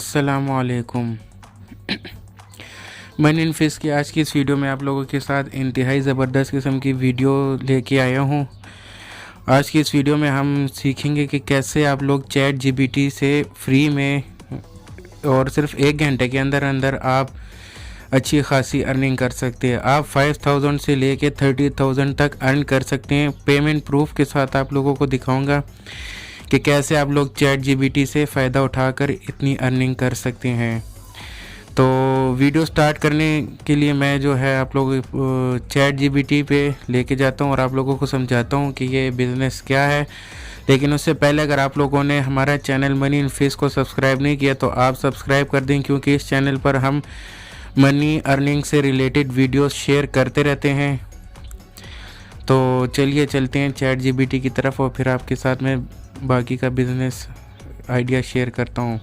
अस्सलामुअलैकुम। Money in fish की आज की इस वीडियो में आप लोगों के साथ इंतहाई ज़बरदस्त किस्म की वीडियो लेके आया हूँ। आज की इस वीडियो में हम सीखेंगे कि कैसे आप लोग चैट जीपीटी से फ्री में और सिर्फ 1 घंटे के अंदर अंदर आप अच्छी खासी अर्निंग कर सकते हैं। आप 5000 से लेके 30,000 तक अर्न कर सकते हैं। पेमेंट प्रूफ के साथ आप लोगों को दिखाऊंगा कि कैसे आप लोग चैट जीपीटी से फ़ायदा उठाकर इतनी अर्निंग कर सकते हैं। तो वीडियो स्टार्ट करने के लिए मैं जो है आप लोग चैट जीपीटी पे लेके जाता हूँ और आप लोगों को समझाता हूँ कि ये बिज़नेस क्या है। लेकिन उससे पहले अगर आप लोगों ने हमारा चैनल मनी इन फिश को सब्सक्राइब नहीं किया तो आप सब्सक्राइब कर दें, क्योंकि इस चैनल पर हम मनी अर्निंग से रिलेटेड वीडियोस शेयर करते रहते हैं। तो चलिए चलते हैं चैट जीपीटी की तरफ और फिर आपके साथ में बाकी का बिज़नेस आइडिया शेयर करता हूँ।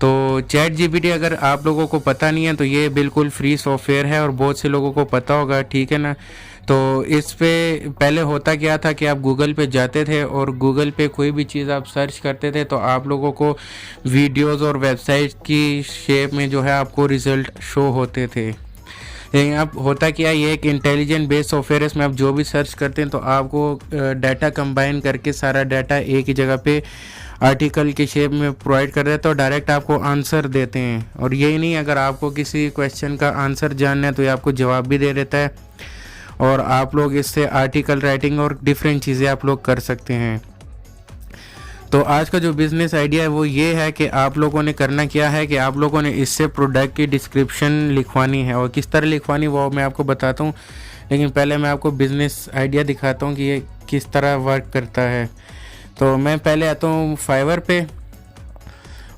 तो चैट जीपीटी अगर आप लोगों को पता नहीं है तो ये बिल्कुल फ्री सॉफ्टवेयर है और बहुत से लोगों को पता होगा, ठीक है ना। तो इस पे पहले होता क्या था कि आप गूगल पे जाते थे और गूगल पे कोई भी चीज़ आप सर्च करते थे तो आप लोगों को वीडियोस और वेबसाइट की शेप में जो है आपको रिज़ल्ट शो होते थे। लेकिन अब होता क्या है, ये एक इंटेलिजेंट बेस्ड सॉफ्टवेयर है। इसमें आप जो भी सर्च करते हैं तो आपको डाटा कंबाइन करके सारा डाटा एक ही जगह पे आर्टिकल के शेप में प्रोवाइड कर रहे हैं, तो डायरेक्ट आपको आंसर देते हैं। और यही नहीं, अगर आपको किसी क्वेश्चन का आंसर जानना है तो ये आपको जवाब भी दे देता है और आप लोग इससे आर्टिकल राइटिंग और डिफरेंट चीज़ें आप लोग कर सकते हैं। तो आज का जो बिज़नेस आइडिया है वो ये है कि आप लोगों ने करना क्या है कि आप लोगों ने इससे प्रोडक्ट की डिस्क्रिप्शन लिखवानी है और किस तरह लिखवानी वो मैं आपको बताता हूँ। लेकिन पहले मैं आपको बिज़नेस आइडिया दिखाता हूँ कि ये किस तरह वर्क करता है। तो मैं पहले आता हूँ फाइवर पे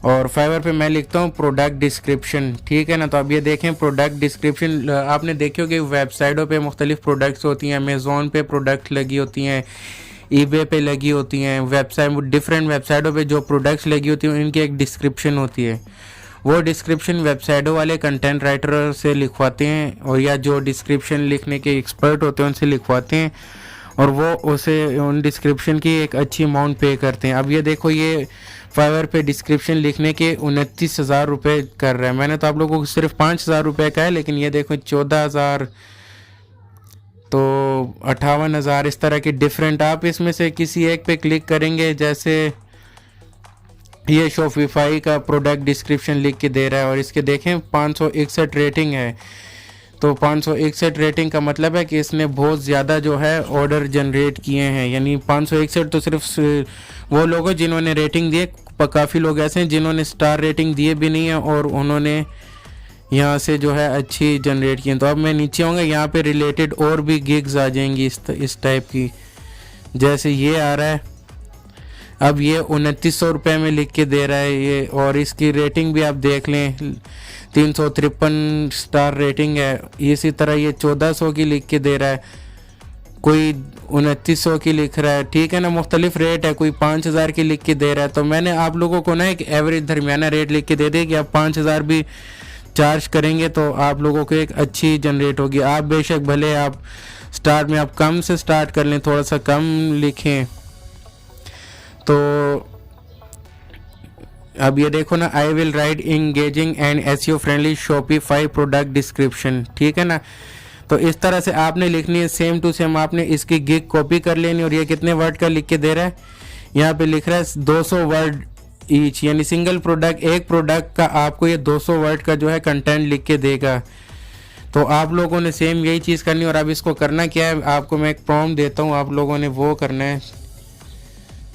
और फाइवर पे मैं लिखता हूँ प्रोडक्ट डिस्क्रिप्शन, ठीक है ना। तो अब ये देखें प्रोडक्ट डिस्क्रिप्शन, आपने देखी होगी वेबसाइटों पे मुख्तलिफ प्रोडक्ट्स होती हैं, अमेज़ॉन पे प्रोडक्ट लगी होती हैं, ईबे पे लगी होती हैं, वेबसाइट डिफरेंट वेबसाइटों पे जो प्रोडक्ट्स लगी होती हैं उनकी एक डिस्क्रिप्शन होती है। वो डिस्क्रिप्शन वेबसाइटों वाले कंटेंट राइटर से लिखवाते हैं और या जो डिस्क्रिप्शन लिखने के एक्सपर्ट होते हैं उनसे लिखवाते हैं और वो उसे उन डिस्क्रिप्शन की एक अच्छी अमाउंट पे करते हैं। अब ये देखो, ये फाइवर पे डिस्क्रिप्शन लिखने के 29,000 रुपये कर रहा है। मैंने तो आप लोगों को सिर्फ 5,000 रुपये का है, लेकिन ये देखो 14,000 तो 58,000 इस तरह के डिफरेंट। आप इसमें से किसी एक पे क्लिक करेंगे, जैसे ये शॉपिफाई का प्रोडक्ट डिस्क्रिप्शन लिख के दे रहा है और इसके देखें 561 रेटिंग है। तो 561 रेटिंग का मतलब है कि इसने बहुत ज़्यादा जो है ऑर्डर जनरेट किए हैं। यानी 561 तो सिर्फ वो लोग हैं जिन्होंने रेटिंग दिए, काफ़ी लोग ऐसे हैं जिन्होंने स्टार रेटिंग दिए भी नहीं है और उन्होंने यहाँ से जो है अच्छी जनरेट की। तो अब मैं नीचे आऊँगा, यहाँ पे रिलेटेड और भी गिग्स आ जाएंगी इस टाइप की, जैसे ये आ रहा है। अब ये 2900 रुपये में लिख के दे रहा है ये, और इसकी रेटिंग भी आप देख लें 353 स्टार रेटिंग है। इसी तरह ये 1400 की लिख के दे रहा है, कोई 2900 की लिख रहा है, ठीक है ना। मुख्तलिफ रेट है, कोई 5000 की लिख के दे रहा है। तो मैंने आप लोगों को ना एक एवरेज दरमियाना रेट लिख के दे दिया कि आप 5000 भी चार्ज करेंगे तो आप लोगों को एक अच्छी जनरेट होगी। आप बेशक भले आप स्टार्ट में आप कम से स्टार्ट कर लें, थोड़ा सा कम लिखें। तो अब ये देखो ना, I will write engaging and SEO friendly Shopify product description, ठीक है ना। तो इस तरह से आपने लिखनी है, सेम टू सेम आपने इसकी गिग कॉपी कर लेनी। और ये कितने वर्ड का लिख के दे रहा है, यहाँ पे लिख रहा है 200 वर्ड ईच, यानी सिंगल प्रोडक्ट, एक प्रोडक्ट का आपको ये 200 वर्ड का जो है कंटेंट लिख के देगा। तो आप लोगों ने सेम यही चीज़ करनी है। और अब इसको करना क्या है, आपको मैं एक प्रॉम्प्ट देता हूँ, आप लोगों ने वो करना है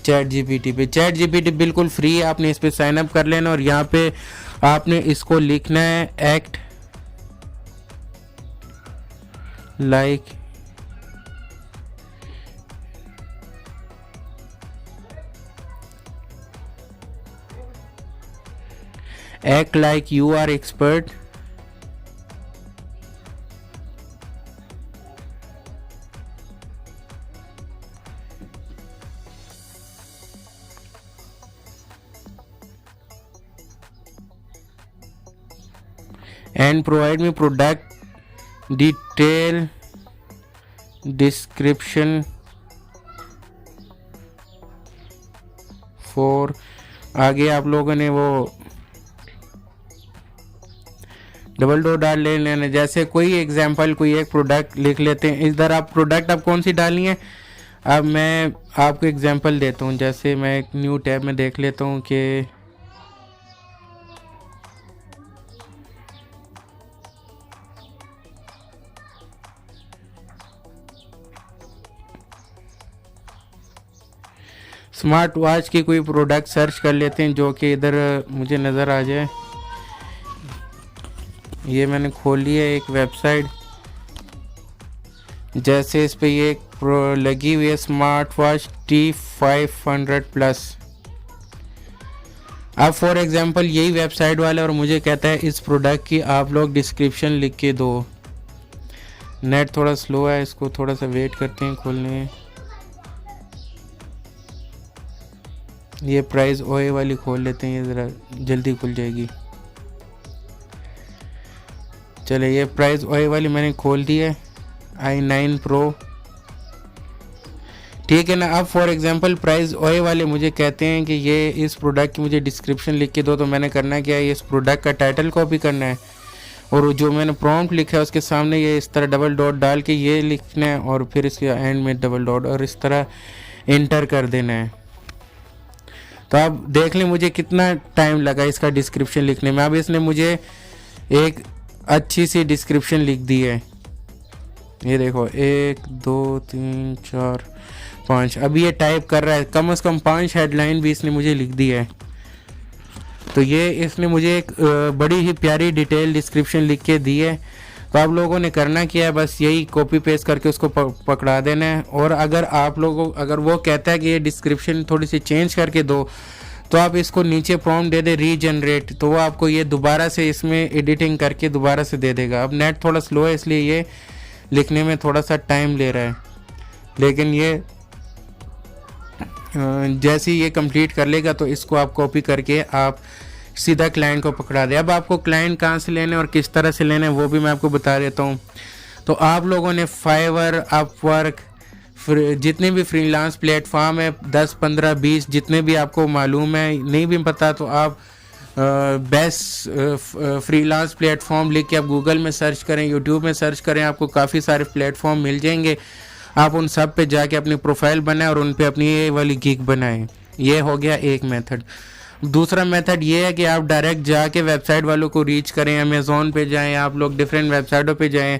चैट जीपीटी पे। चैट जीपीटी बिल्कुल फ्री है, आपने इस पे साइन अप कर लेना और यहाँ पे आपने इसको लिखना है act like you are expert and provide me product detail description for। आगे आप लोगों ने वो डबल डॉट डाल लेना। जैसे कोई एग्जांपल कोई एक प्रोडक्ट लिख लेते हैं, इधर आप प्रोडक्ट आप कौन सी डालनी है। अब मैं आपको एग्जांपल देता हूँ, जैसे मैं एक न्यू टैब में देख लेता हूँ कि स्मार्ट वॉच की कोई प्रोडक्ट सर्च कर लेते हैं जो कि इधर मुझे नज़र आ जाए। ये मैंने खोल लिया एक वेबसाइट, जैसे इस पे ये लगी हुई है स्मार्ट वॉच T500 प्लस। अब फॉर एग्जांपल यही वेबसाइट वाला और मुझे कहता है इस प्रोडक्ट की आप लोग डिस्क्रिप्शन लिख के दो। नेट थोड़ा स्लो है, इसको थोड़ा सा वेट करते हैं खोलने में। ये प्राइस ओए वाली खोल लेते हैं, ये ज़रा जल्दी खुल जाएगी। चले ये प्राइस ओए वाली मैंने खोल दी है, i9 Pro, ठीक है ना। अब फॉर एग्जांपल प्राइस ओए वाले मुझे कहते हैं कि ये इस प्रोडक्ट की मुझे डिस्क्रिप्शन लिख के दो, तो मैंने करना क्या है, इस प्रोडक्ट का टाइटल कॉपी करना है और जो मैंने प्रॉम्प्ट लिखा है उसके सामने ये इस तरह डबल डॉट डाल के ये लिखना है और फिर इसके एंड में डबल डॉट और इस तरह इंटर कर देना है। तो आप देख लें मुझे कितना टाइम लगा इसका डिस्क्रिप्शन लिखने में। अब इसने मुझे एक अच्छी सी डिस्क्रिप्शन लिख दी है, ये देखो 1 2 3 4 5। अभी ये टाइप कर रहा है, कम से कम 5 हेडलाइन भी इसने मुझे लिख दी है। तो ये इसने मुझे एक बड़ी ही प्यारी डिटेल डिस्क्रिप्शन लिख के दी है। तो आप लोगों ने करना क्या है, बस यही कॉपी पेस्ट करके उसको पकड़ा देना है। और अगर आप लोगों अगर वो कहता है कि ये डिस्क्रिप्शन थोड़ी सी चेंज करके दो, तो आप इसको नीचे प्रॉम्प्ट दे दे रीजनरेट, तो वो आपको ये दोबारा से इसमें एडिटिंग करके दोबारा से दे देगा। अब नेट थोड़ा स्लो है इसलिए ये लिखने में थोड़ा सा टाइम ले रहा है, लेकिन ये जैसे ही ये कंप्लीट कर लेगा तो इसको आप कॉपी करके आप सीधा क्लाइंट को पकड़ा दे। अब आपको क्लाइंट कहाँ से लेने और किस तरह से लेने वो भी मैं आपको बता देता हूँ। तो आप लोगों ने फाइवर, अपवर्क, जितने भी फ्रीलांस प्लेटफॉर्म है 10 15 20 जितने भी आपको मालूम है, नहीं भी पता तो आप बेस्ट फ्रीलांस प्लेटफॉर्म लिख के आप गूगल में सर्च करें, यूट्यूब में सर्च करें, आपको काफ़ी सारे प्लेटफॉर्म मिल जाएंगे। आप उन सब पे जाके अपनी प्रोफाइल बनाएं और उन पे अपनी ये वाली गिग बनाएं। ये हो गया एक मेथड। दूसरा मेथड ये है कि आप डायरेक्ट जाके वेबसाइट वालों को रीच करें, अमेज़ॉन पे जाएं, आप लोग डिफरेंट वेबसाइटों पे जाएं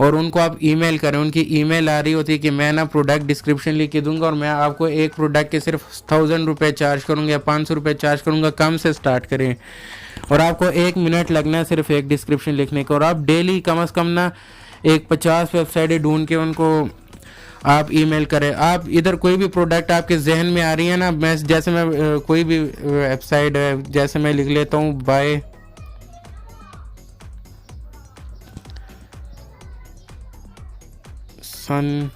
और उनको आप ईमेल करें। उनकी ईमेल आ रही होती है कि मैं ना प्रोडक्ट डिस्क्रिप्शन लिख के दूंगा और मैं आपको एक प्रोडक्ट के सिर्फ 1000 रुपये चार्ज करूँगा या 500 रुपये चार्ज करूँगा, कम से स्टार्ट करें। और आपको 1 मिनट लगना है सिर्फ एक डिस्क्रिप्शन लिखने का। और आप डेली कम से कम ना एक 50 वेबसाइटें ढूंढ के उनको आप ईमेल करें। आप इधर कोई भी प्रोडक्ट आपके जहन में आ रही है ना, मैं जैसे मैं कोई भी वेबसाइट है, जैसे मैं लिख लेता हूँ बाय सन,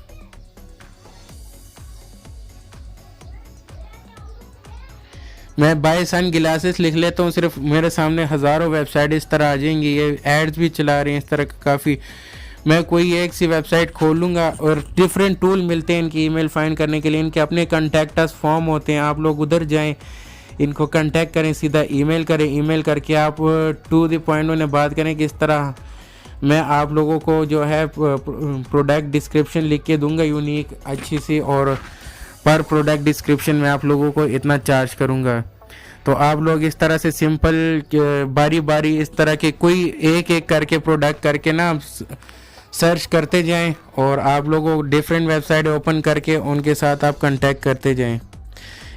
मैं बाय सन ग्लासेस लिख लेता हूँ, सिर्फ मेरे सामने हज़ारों वेबसाइट इस तरह आ जाएंगी। ये एड्स भी चला रहे हैं इस तरह का काफ़ी। मैं कोई एक सी वेबसाइट खोल लूँगा और डिफरेंट टूल मिलते हैं इनकी ईमेल फाइंड करने के लिए। इनके अपने कॉन्टैक्ट अस फॉर्म होते हैं, आप लोग उधर जाएं, इनको कांटेक्ट करें, सीधा ईमेल करें। ईमेल करके आप टू द पॉइंट उन्हें बात करें कि इस तरह मैं आप लोगों को जो है प्रोडक्ट डिस्क्रिप्शन लिख के दूंगा यूनिक अच्छी सी, और पर प्रोडक्ट डिस्क्रिप्शन में आप लोगों को इतना चार्ज करूंगा। तो आप लोग इस तरह से सिंपल बारी बारी इस तरह के कोई एक एक करके प्रोडक्ट करके ना सर्च करते जाएं और आप लोगों को डिफरेंट वेबसाइट ओपन करके उनके साथ आप कांटेक्ट करते जाएं।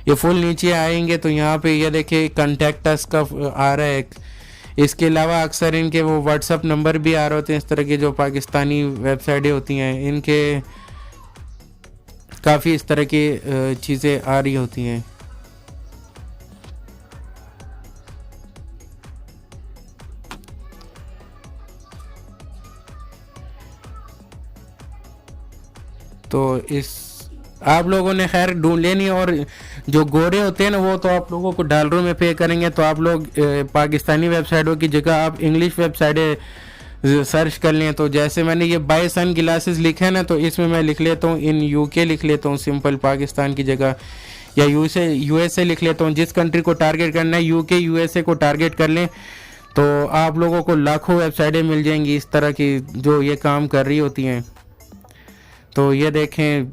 ये फुल नीचे आएंगे तो यहाँ पे ये देखिए कांटेक्ट अस का आ रहा है। इसके अलावा अक्सर इनके वो व्हाट्सअप नंबर भी आ रहे होते हैं इस तरह के, जो पाकिस्तानी वेबसाइटें होती हैं इनके काफ़ी इस तरह की चीज़ें आ रही होती हैं। तो इस आप लोगों ने खैर ढूंढ लेनी। और जो गोरे होते हैं ना वो तो आप लोगों को डॉलरों में पे करेंगे, तो आप लोग पाकिस्तानी वेबसाइटों की जगह आप इंग्लिश वेबसाइटें सर्च कर लें। तो जैसे मैंने ये बाय सन ग्लासेस लिखा है ना, तो इसमें मैं लिख लेता हूँ इन यूके लिख लेता हूँ सिंपल पाकिस्तान की जगह, या यूएसए लिख लेता हूँ। जिस कंट्री को टारगेट करना है यूके यूएसए को टारगेट कर लें तो आप लोगों को लाखों वेबसाइटें मिल जाएंगी इस तरह की जो ये काम कर रही होती हैं। तो ये देखें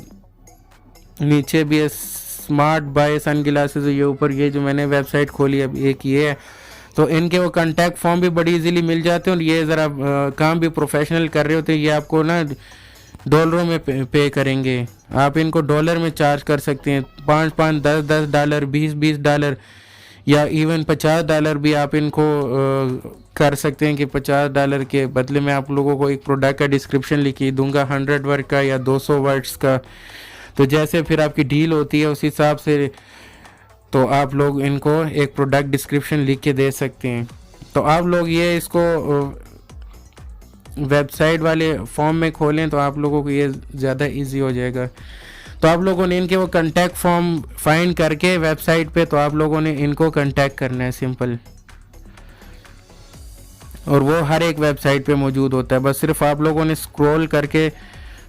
नीचे भी है स्मार्ट बाय सन ग्लासेस, ये ऊपर ये जो मैंने वेबसाइट खोली अब एक ये है। तो इनके वो कांटेक्ट फॉर्म भी बड़ी इजीली मिल जाते हैं और ये ज़रा काम भी प्रोफेशनल कर रहे होते हैं। ये आपको ना डॉलरों में पे करेंगे, आप इनको डॉलर में चार्ज कर सकते हैं। 5-5, 10-10 डॉलर, 20-20 डॉलर या इवन $50 भी आप इनको कर सकते हैं कि $50 के बदले में आप लोगों को एक प्रोडक्ट का डिस्क्रिप्शन लिखी दूंगा 100 वर्ड का या 200 वर्ड्स का। तो जैसे फिर आपकी डील होती है उस हिसाब से तो आप लोग इनको एक प्रोडक्ट डिस्क्रिप्शन लिख के दे सकते हैं। तो आप लोग ये इसको वेबसाइट वाले फॉर्म में खोलें तो आप लोगों को ये ज़्यादा इजी हो जाएगा। तो आप लोगों ने इनके वो कांटेक्ट फॉर्म फाइंड करके वेबसाइट पे तो आप लोगों ने इनको कांटेक्ट करना है सिंपल, और वो हर एक वेबसाइट पे मौजूद होता है। बस सिर्फ आप लोगों ने स्क्रॉल करके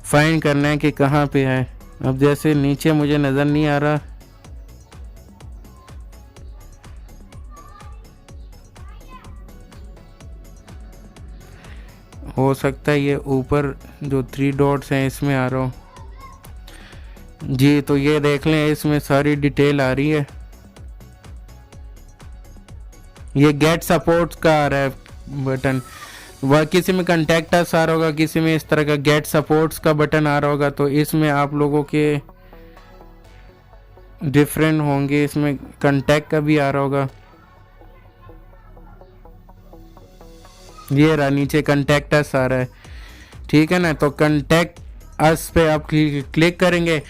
फाइंड करना है कि कहाँ पे है। अब जैसे नीचे मुझे नज़र नहीं आ रहा, हो सकता है ये ऊपर जो 3 डॉट्स हैं इसमें आ रहा हो जी। तो ये देख लें इसमें सारी डिटेल आ रही है। ये गेट सपोर्ट का आ रहा है बटन, वह किसी में कंटेक्ट अस आ रहा होगा, किसी में इस तरह का गेट सपोर्ट्स का बटन आ रहा होगा। तो इसमें आप लोगों के डिफरेंट होंगे, इसमें कंटेक्ट का भी आ रहा होगा। ये रहा नीचे कंटेक्ट अस आ रहा है, ठीक है ना। तो कंटेक्ट अस पे आप क्लिक करेंगे,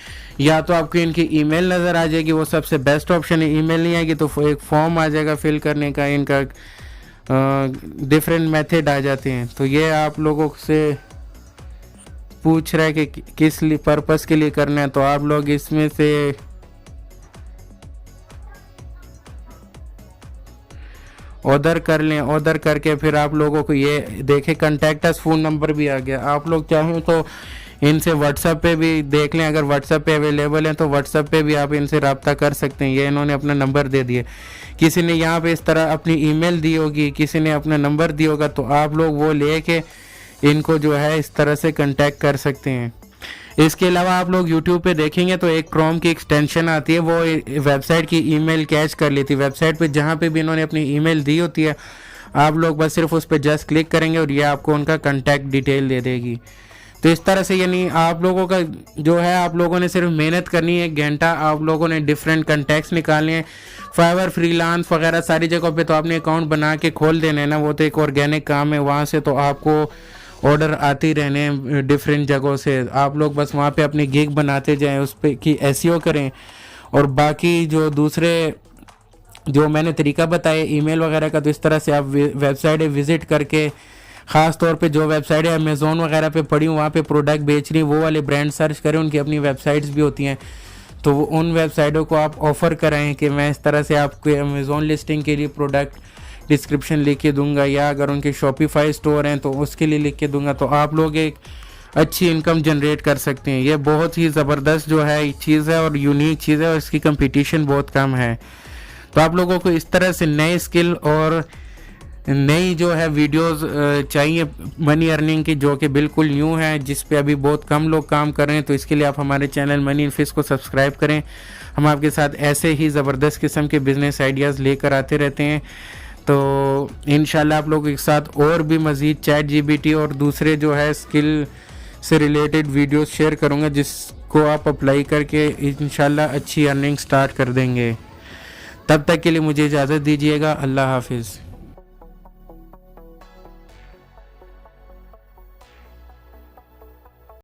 या तो आपको इनकी ईमेल नज़र आ जाएगी, वो सबसे बेस्ट ऑप्शन है। ईमेल नहीं आएगी तो एक फॉर्म आ जाएगा फिल करने का, इनका डिफरेंट मेथड आ जाते हैं। तो ये आप लोगों से पूछ रहा है कि किस पर्पस के लिए करना है, तो आप लोग इसमें से ऑर्डर कर लें। ऑर्डर करके फिर आप लोगों को ये देखें कंटेक्ट अस फ़ोन नंबर भी आ गया। आप लोग चाहें तो इनसे व्हाट्सएप पे भी देख लें, अगर व्हाट्सएप पे अवेलेबल है तो व्हाट्सएप पे भी आप इनसे रब्ता कर सकते हैं। ये इन्होंने अपना नंबर दे दिए, किसी ने यहाँ पे इस तरह अपनी ईमेल दी होगी, किसी ने अपना नंबर दिया होगा, तो आप लोग वो लेके इनको जो है इस तरह से कांटेक्ट कर सकते हैं। इसके अलावा आप लोग YouTube पे देखेंगे तो एक क्रोम की एक्सटेंशन आती है, वो वेबसाइट की ईमेल कैच कर लेती है। वेबसाइट पे जहाँ पे भी इन्होंने अपनी ईमेल दी होती है, आप लोग बस सिर्फ उस पर जस्ट क्लिक करेंगे और ये आपको उनका कांटेक्ट डिटेल दे देगी। तो इस तरह से यानी आप लोगों का जो है, आप लोगों ने सिर्फ मेहनत करनी है, 1 घंटा आप लोगों ने डिफरेंट कॉन्टैक्ट्स निकालने हैं। फाइवर, फ्रीलांस वगैरह सारी जगहों पे तो आपने अकाउंट बना के खोल देना है ना, वो तो एक ऑर्गेनिक काम है। वहाँ से तो आपको ऑर्डर आते ही रहने हैं डिफरेंट जगहों से। आप लोग बस वहाँ पे अपनी गिग बनाते जाएं, उस पर की एसईओ करें, और बाकी जो दूसरे जो मैंने तरीका बताया ईमेल वगैरह का, तो इस तरह से आप वेबसाइट विज़िट करके, ख़ास तौर पे जो वेबसाइट है अमेज़ोन वगैरह पे पड़ी वहाँ पे प्रोडक्ट बेच रही, वो वाले ब्रांड सर्च करें, उनकी अपनी वेबसाइट्स भी होती हैं। तो उन वेबसाइटों को आप ऑफ़र कराएं कि मैं इस तरह से आपको अमेज़ोन लिस्टिंग के लिए प्रोडक्ट डिस्क्रिप्शन लिख के दूंगा, या अगर उनके शॉपिफाई स्टोर हैं तो उसके लिए लिख के दूंगा। तो आप लोग एक अच्छी इनकम जनरेट कर सकते हैं। ये बहुत ही ज़बरदस्त जो है चीज़ है और यूनिक चीज़ है, और इसकी कंपटीशन बहुत कम है। तो आप लोगों को इस तरह से नए स्किल और नई जो है वीडियोस चाहिए मनी अर्निंग की, जो कि बिल्कुल न्यू है, जिस पे अभी बहुत कम लोग काम कर रहे हैं। तो इसके लिए आप हमारे चैनल मनी इन फिश को सब्सक्राइब करें। हम आपके साथ ऐसे ही ज़बरदस्त किस्म के बिज़नेस आइडियाज़ लेकर आते रहते हैं। तो इंशाल्लाह आप लोगों के साथ और भी मज़ीद ChatGPT और दूसरे जो है स्किल से रिलेटेड वीडियोस शेयर करूँगा, जिसको आप अप्लाई करके इंशाल्लाह अच्छी अर्निंग स्टार्ट कर देंगे। तब तक के लिए मुझे इजाज़त दीजिएगा। अल्लाह हाफिज़।